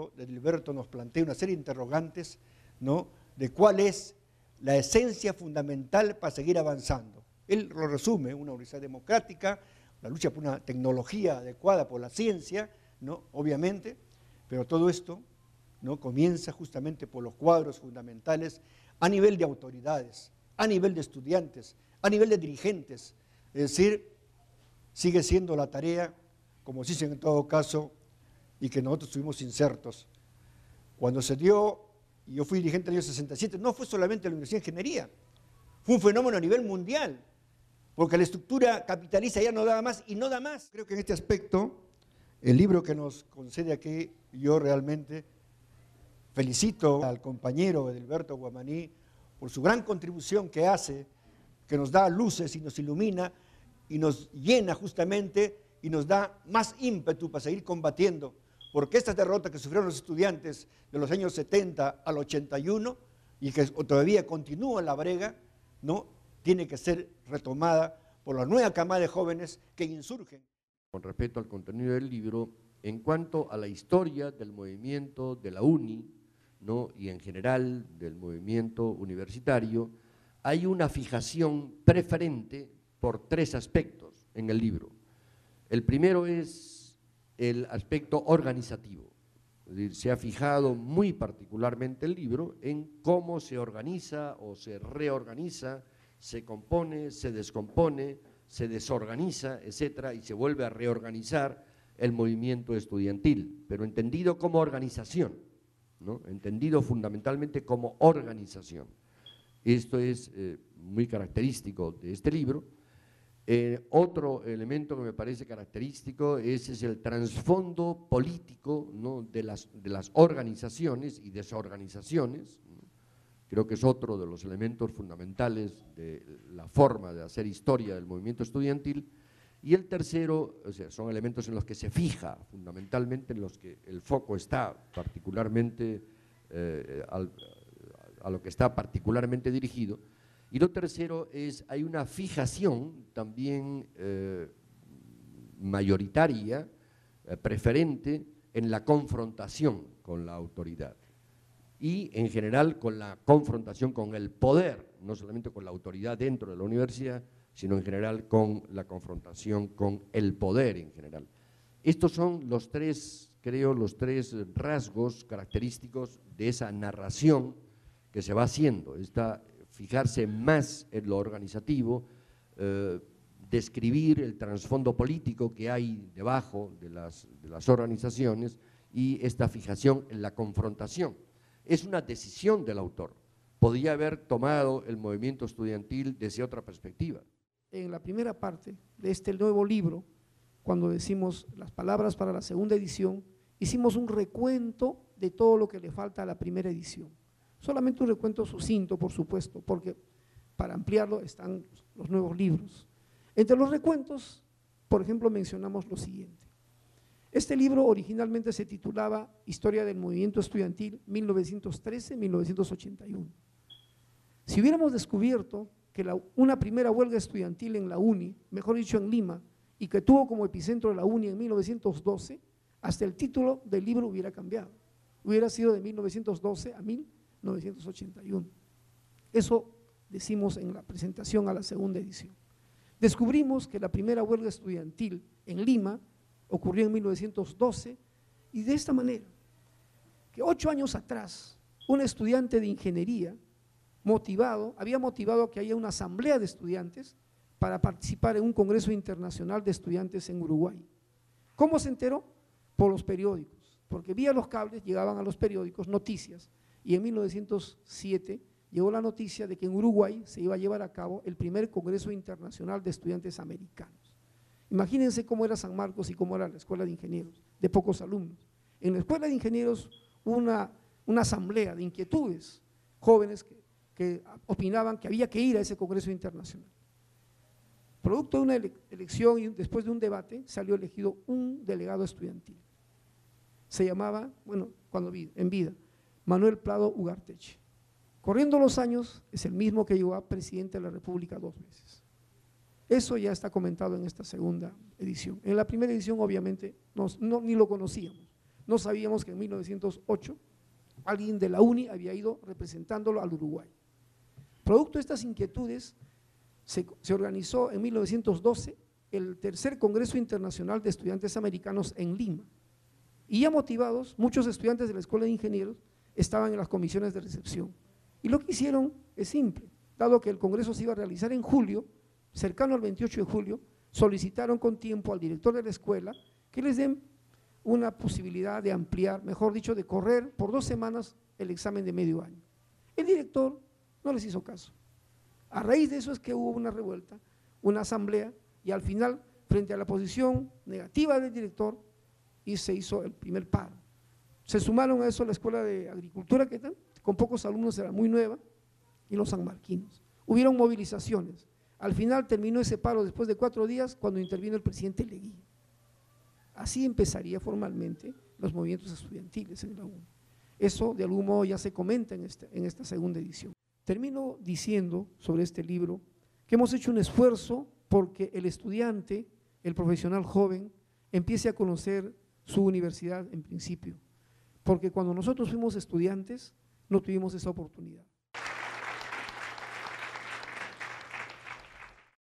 texto de Edilberto nos plantea una serie de interrogantes, ¿no?, de cuál es la esencia fundamental para seguir avanzando. Él lo resume: una universidad democrática, la lucha por una tecnología adecuada por la ciencia, ¿no?, obviamente, pero todo esto, ¿no?, comienza justamente por los cuadros fundamentales a nivel de autoridades, a nivel de estudiantes, a nivel de dirigentes. Es decir, sigue siendo la tarea, como se dice en todo caso, y que nosotros estuvimos insertos. Cuando se dio, y yo fui dirigente en el año 67, no fue solamente la Universidad de Ingeniería, fue un fenómeno a nivel mundial, porque la estructura capitalista ya no daba más y no da más. Creo que en este aspecto, el libro que nos concede aquí, yo realmente felicito al compañero Edilberto Guamaní por su gran contribución que hace, que nos da luces y nos ilumina y nos llena justamente y nos da más ímpetu para seguir combatiendo, porque estas derrotas que sufrieron los estudiantes de los años 70 al 81 y que todavía continúa la brega, ¿no?, tiene que ser retomada por la nueva camada de jóvenes que insurgen. Con respecto al contenido del libro, en cuanto a la historia del movimiento de la UNI, ¿no?, y en general del movimiento universitario, hay una fijación preferente por tres aspectos en el libro. El primero es el aspecto organizativo, es decir, se ha fijado muy particularmente el libro en cómo se organiza o se reorganiza, se compone, se descompone, se desorganiza, etcétera, y se vuelve a reorganizar el movimiento estudiantil, pero entendido como organización, ¿no?, entendido fundamentalmente como organización. Esto es muy característico de este libro. Otro elemento que me parece característico es el trasfondo político, ¿no?, de las organizaciones y desorganizaciones. Creo que es otro de los elementos fundamentales de la forma de hacer historia del movimiento estudiantil. Y el tercero, o sea, son elementos en los que se fija, fundamentalmente en los que el foco está particularmente, a lo que está particularmente dirigido. Y lo tercero es, hay una fijación también mayoritaria, preferente, en la confrontación con la autoridad. Y en general con la confrontación con el poder, no solamente con la autoridad dentro de la universidad, sino en general con la confrontación con el poder en general. Estos son los tres, creo, los tres rasgos característicos de esa narración que se va haciendo, fijarse más en lo organizativo, describir el trasfondo político que hay debajo de las organizaciones y esta fijación en la confrontación. Es una decisión del autor. Podía haber tomado el movimiento estudiantil desde otra perspectiva. En la primera parte de este nuevo libro, cuando decimos las palabras para la segunda edición, hicimos un recuento de todo lo que le falta a la primera edición. Solamente un recuento sucinto, por supuesto, porque para ampliarlo están los nuevos libros. Entre los recuentos, por ejemplo, mencionamos lo siguiente. Este libro originalmente se titulaba Historia del Movimiento Estudiantil 1913-1981. Si hubiéramos descubierto que una primera huelga estudiantil en la UNI, mejor dicho en Lima, y que tuvo como epicentro la UNI en 1912, hasta el título del libro hubiera cambiado. Hubiera sido de 1912 a 1981. Eso decimos en la presentación a la segunda edición. Descubrimos que la primera huelga estudiantil en Lima ocurrió en 1912 y de esta manera, que 8 años atrás, un estudiante de ingeniería había motivado que haya una asamblea de estudiantes para participar en un congreso internacional de estudiantes en Uruguay. ¿Cómo se enteró? Por los periódicos, porque vía los cables llegaban a los periódicos noticias y en 1907 llegó la noticia de que en Uruguay se iba a llevar a cabo el primer congreso internacional de estudiantes americanos. Imagínense cómo era San Marcos y cómo era la escuela de ingenieros, de pocos alumnos. En la escuela de ingenieros hubo una asamblea de inquietudes, jóvenes que opinaban que había que ir a ese congreso internacional. Producto de una elección y después de un debate salió elegido un delegado estudiantil. Se llamaba, bueno, en vida, Manuel Prado Ugarteche. Corriendo los años, es el mismo que llegó a presidente de la República 2 veces. Eso ya está comentado en esta segunda edición. En la primera edición obviamente ni lo conocíamos, no sabíamos que en 1908 alguien de la UNI había ido representándolo al Uruguay. Producto de estas inquietudes, se organizó en 1912 el tercer Congreso Internacional de Estudiantes Americanos en Lima. Y ya motivados, muchos estudiantes de la Escuela de Ingenieros estaban en las comisiones de recepción. Y lo que hicieron es simple, dado que el Congreso se iba a realizar en julio, cercano al 28 de julio, solicitaron con tiempo al director de la escuela que les den una posibilidad de ampliar, mejor dicho, de correr por 2 semanas el examen de medio año. El director no les hizo caso. A raíz de eso es que hubo una revuelta, una asamblea, y al final, frente a la posición negativa del director, y se hizo el primer paro. Se sumaron a eso la Escuela de Agricultura, que con pocos alumnos era muy nueva, y los sanmarquinos. Hubieron movilizaciones. Al final terminó ese paro después de 4 días cuando intervino el presidente Leguía. Así empezaría formalmente los movimientos estudiantiles en la UNI. Eso de algún modo ya se comenta en esta segunda edición. Termino diciendo sobre este libro que hemos hecho un esfuerzo porque el estudiante, el profesional joven, empiece a conocer su universidad en principio, porque cuando nosotros fuimos estudiantes no tuvimos esa oportunidad.